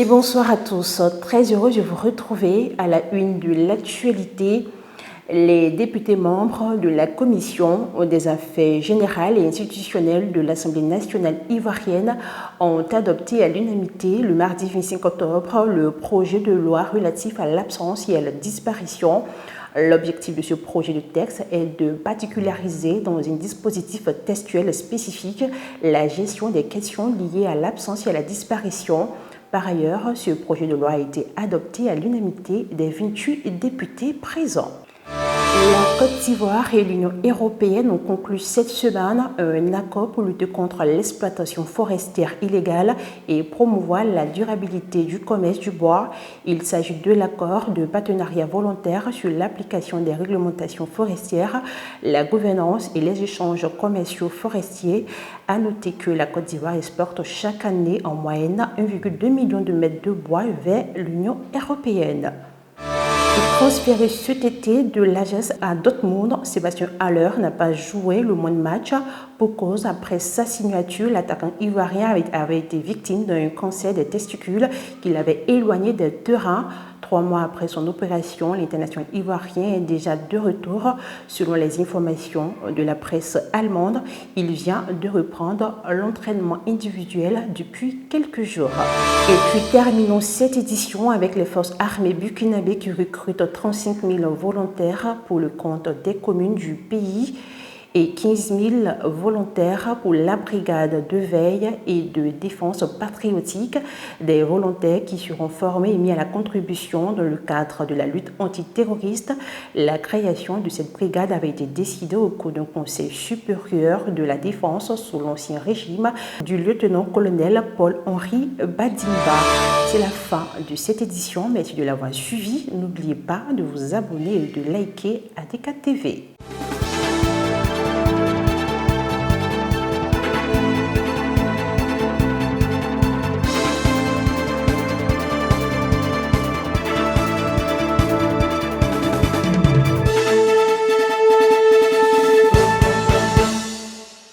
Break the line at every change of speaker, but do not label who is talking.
bonsoir à tous. Très heureux de vous retrouver à la une de l'actualité. Les députés membres de la Commission des affaires générales et institutionnelles de l'Assemblée nationale ivoirienne ont adopté à l'unanimité le mardi 25 octobre le projet de loi relatif à l'absence et à la disparition. L'objectif de ce projet de texte est de particulariser dans un dispositif textuel spécifique la gestion des questions liées à l'absence et à la disparition. Par ailleurs, ce projet de loi a été adopté à l'unanimité des 28 députés présents. La Côte d'Ivoire et l'Union européenne ont conclu cette semaine un accord pour lutter contre l'exploitation forestière illégale et promouvoir la durabilité du commerce du bois. Il s'agit de l'accord de partenariat volontaire sur l'application des réglementations forestières, la gouvernance et les échanges commerciaux forestiers. À noter que la Côte d'Ivoire exporte chaque année en moyenne 1,2 million de mètres de bois vers l'Union européenne. Transféré cet été de l'Ajax à Dortmund, Sébastien Haller n'a pas joué le moindre match pour cause. Après sa signature, l'attaquant ivoirien avait été victime d'un cancer des testicules qui l'avait éloigné des terrains. 3 mois après son opération, l'international ivoirien est déjà de retour. Selon les informations de la presse allemande, il vient de reprendre l'entraînement individuel depuis quelques jours. Et puis terminons cette édition avec les forces armées burkinabées qui recrutent 35 000 volontaires pour le compte des communes du pays et 15 000 volontaires pour la brigade de veille et de défense patriotique, des volontaires qui seront formés et mis à la contribution dans le cadre de la lutte antiterroriste. La création de cette brigade avait été décidée au cours d'un conseil supérieur de la défense sous l'ancien régime du lieutenant-colonel Paul-Henri Badimba. C'est la fin de cette édition. Merci de l'avoir suivi. N'oubliez pas de vous abonner et de liker ADK TV.